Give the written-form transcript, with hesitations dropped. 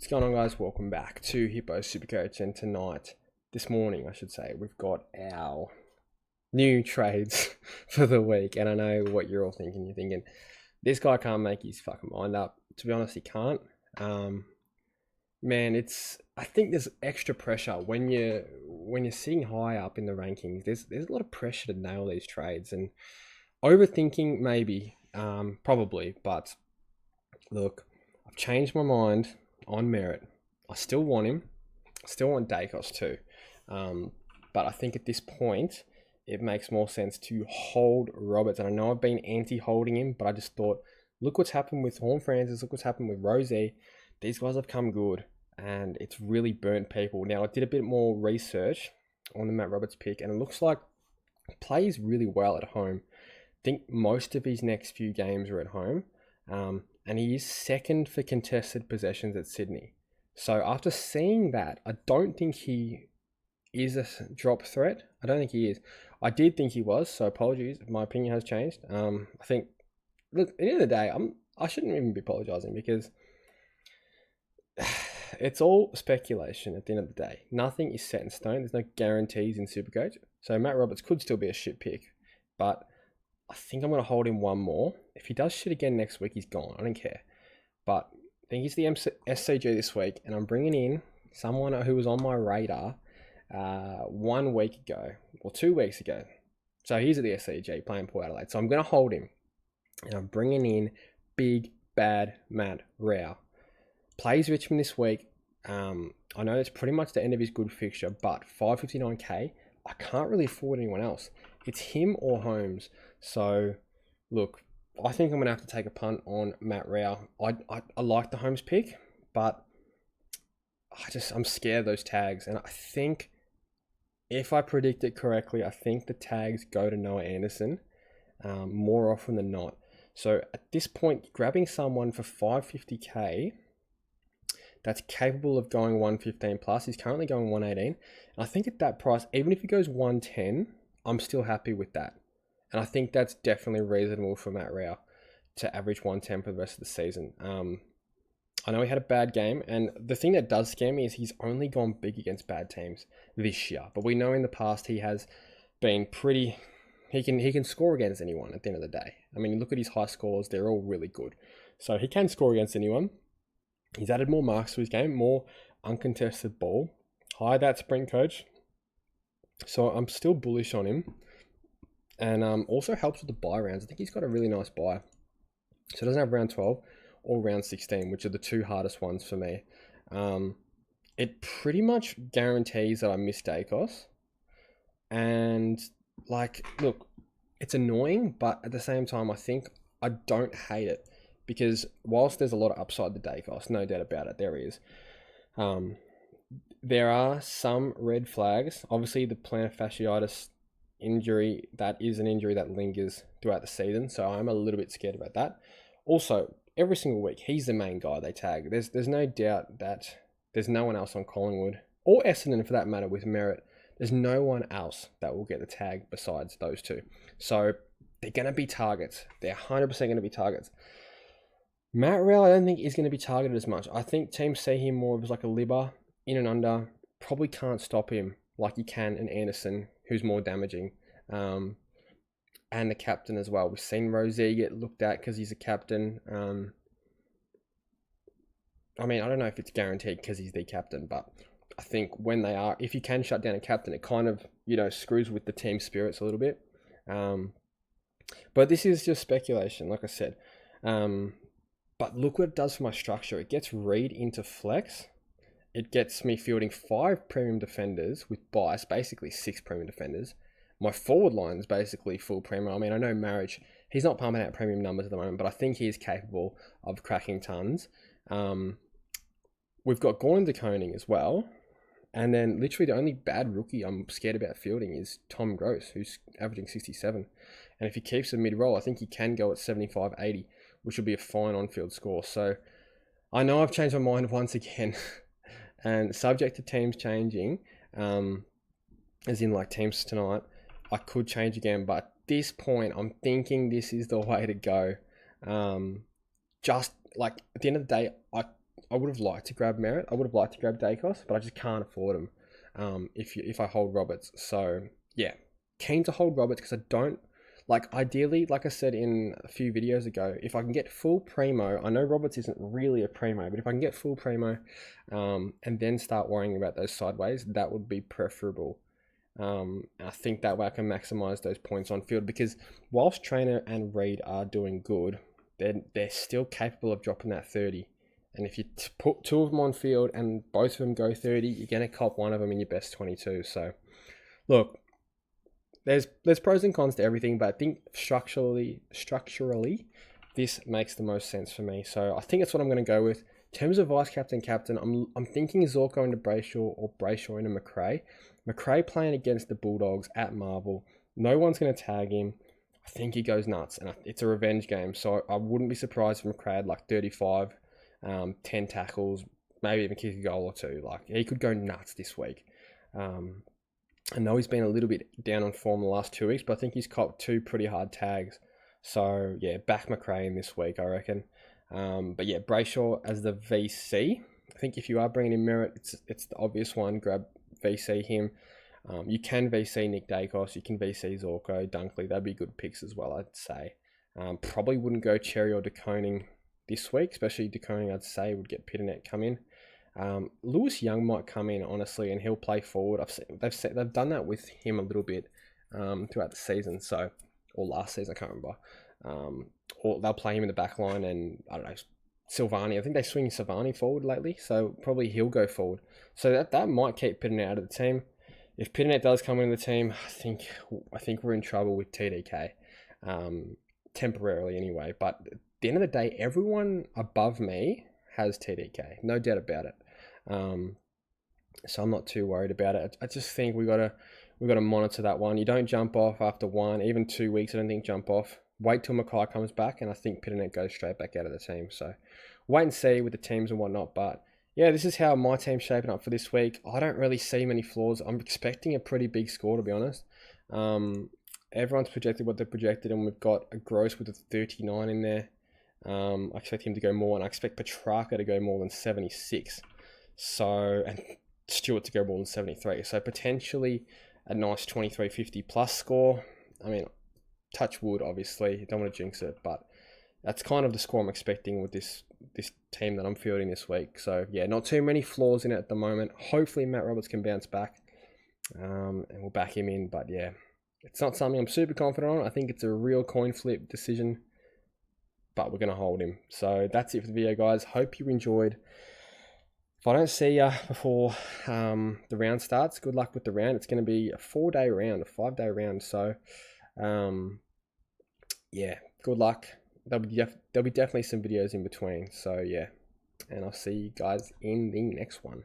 What's going on, guys? Welcome back to Hippo Supercoach, and this morning I should say, we've got our new trades for the week. And I know what you're all thinking. You're thinking, this guy can't make his fucking mind up. To be honest, he can't. Man, I think there's extra pressure when you're sitting high up in the rankings. There's a lot of pressure to nail these trades, and overthinking maybe, probably, but look, I've changed my mind on Merritt. I still want him. I still want Dacos too. But I think at this point, it makes more sense to hold Roberts. And I know I've been anti-holding him, but I just thought, look what's happened with Horn Francis. Look what's happened with Rosie. These guys have come good, and it's really burnt people. Now, I did a bit more research on the Matt Roberts pick, and it looks like he plays really well at home. I think most of his next few games are at home. And he is second for contested possessions at Sydney. So after seeing that, I don't think he is a drop threat. I don't think he is. I did think he was, so apologies if my opinion has changed. I think, look, at the end of the day, I shouldn't even be apologising, because it's all speculation at the end of the day. Nothing is set in stone. There's no guarantees in Supercoach. So Matt Roberts could still be a shit pick, but I think I'm going to hold him one more. If he does shit again next week, he's gone. I don't care. But I think he's the SCG this week, and I'm bringing in someone who was on my radar 1 week ago, or 2 weeks ago. So he's at the SCG playing Port Adelaide. So I'm going to hold him, and I'm bringing in big, bad Matt Rowell. Plays Richmond this week. I know it's pretty much the end of his good fixture, but 559k, I can't really afford anyone else. It's him or Holmes. So, look, I think I'm going to have to take a punt on Matt Rowell. I like the Holmes pick, but I'm scared of those tags. And I think, if I predict it correctly, I think the tags go to Noah Anderson more often than not. So, at this point, grabbing someone for 550k that's capable of going 115 plus, he's currently going 118. And I think at that price, even if he goes 110, I'm still happy with that. And I think that's definitely reasonable for Matt Rowell to average 110 for the rest of the season. I know he had a bad game, and the thing that does scare me is he's only gone big against bad teams this year. But we know in the past he has been pretty... He can score against anyone at the end of the day. I mean, look at his high scores. They're all really good. So he can score against anyone. He's added more marks to his game, more uncontested ball. High that sprint coach. So I'm still bullish on him. And also helps with the bye rounds. I think he's got a really nice bye. So he doesn't have round 12 or round 16, which are the two hardest ones for me. It pretty much guarantees that I miss Dacos. And, like, look, it's annoying, but at the same time, I think I don't hate it. Because whilst there's a lot of upside to Dacos, no doubt about it, there is. There are some red flags. Obviously, the plantar fasciitis injury, that is an injury that lingers throughout the season, so I'm a little bit scared about that. Also, every single week, he's the main guy they tag. There's no doubt that there's no one else on Collingwood, or Essendon for that matter, with Merritt. There's no one else that will get the tag besides those two. So they're going to be targets. They're 100% going to be targets. Matt Rowell, I don't think is going to be targeted as much. I think teams see him more as like a libber, in and under. Probably can't stop him like you can an Anderson, who's more damaging. And the captain as well. We've seen Rosie get looked at because he's a captain. I mean, I don't know if it's guaranteed because he's the captain, but I think when they are, if you can shut down a captain, it kind of, screws with the team spirits a little bit. But this is just speculation, like I said. But look what it does for my structure. It gets Reed into flex. It gets me fielding 5 premium defenders with bias, basically 6 premium defenders. My forward line is basically full premium. I mean, I know Marriage, he's not pumping out premium numbers at the moment, but I think he is capable of cracking tons. We've got Gordon de Koning as well. And then literally the only bad rookie I'm scared about fielding is Tom Gross, who's averaging 67. And if he keeps a mid-roll, I think he can go at 75-80, which would be a fine on-field score. So I know I've changed my mind once again. And subject to teams changing, as in like teams tonight, I could change again. But at this point, I'm thinking this is the way to go. Just like at the end of the day, I would have liked to grab Merritt. I would have liked to grab Dacos, but I just can't afford him if I hold Roberts. So yeah, keen to hold Roberts because I don't like, ideally, like I said in a few videos ago, if I can get full primo, I know Roberts isn't really a primo, but if I can get full primo and then start worrying about those sideways, that would be preferable. I think that way I can maximize those points on field, because whilst Trainer and Reed are doing good, they're still capable of dropping that 30. And if you put two of them on field and both of them go 30, you're going to cop one of them in your best 22. So look, there's pros and cons to everything, but I think structurally, this makes the most sense for me. So I think that's what I'm going to go with. In terms of vice captain, I'm thinking Zorko into Brayshaw or Brayshaw into McRae. McRae playing against the Bulldogs at Marvel. No one's going to tag him. I think he goes nuts, and it's a revenge game. So I wouldn't be surprised if McRae had like 35, 10 tackles, maybe even kick a goal or two. Like, he could go nuts this week. I know he's been a little bit down on form the last 2 weeks, but I think he's copped 2 pretty hard tags. So yeah, back McRae in this week, I reckon. But yeah, Brayshaw as the VC. I think if you are bringing in Merritt, it's the obvious one. Grab VC him. You can VC Nick Dacos. You can VC Zorko, Dunkley. That'd be good picks as well, I'd say. Probably wouldn't go Cherry or DeConing this week, especially DeConing, I'd say, would get Pitternet come in. Lewis Young might come in, honestly, and he'll play forward. They've done that with him a little bit throughout the season, or last season, I can't remember. Or they'll play him in the back line, and I don't know, Silvani. I think they swing Silvani forward lately, so probably he'll go forward. So that might keep Pitternet out of the team. If Pitternet does come into the team, I think we're in trouble with TDK, temporarily anyway. But at the end of the day, everyone above me has TDK, no doubt about it. So I'm not too worried about it. I just think we gotta monitor that one. You don't jump off after 1, even 2 weeks. I don't think jump off. Wait till Mackay comes back, and I think Pitternet goes straight back out of the team. So wait and see with the teams and whatnot. But yeah, this is how my team's shaping up for this week. I don't really see many flaws. I'm expecting a pretty big score, to be honest. Everyone's projected what they projected, and we've got a gross with a 39 in there. I expect him to go more, and I expect Petrarca to go more than 76. So, and Stewart to go more than 73. So potentially a nice 2350 plus score. I mean, touch wood, obviously. Don't want to jinx it, but that's kind of the score I'm expecting with this team that I'm fielding this week. So yeah, not too many flaws in it at the moment. Hopefully Matt Roberts can bounce back, and we'll back him in. But yeah, it's not something I'm super confident on. I think it's a real coin flip decision, but we're going to hold him. So that's it for the video, guys. Hope you enjoyed. If I don't see you before the round starts, good luck with the round. It's going to be a 4-day round, a 5-day round. So yeah, good luck. There'll be definitely some videos in between. So yeah, and I'll see you guys in the next one.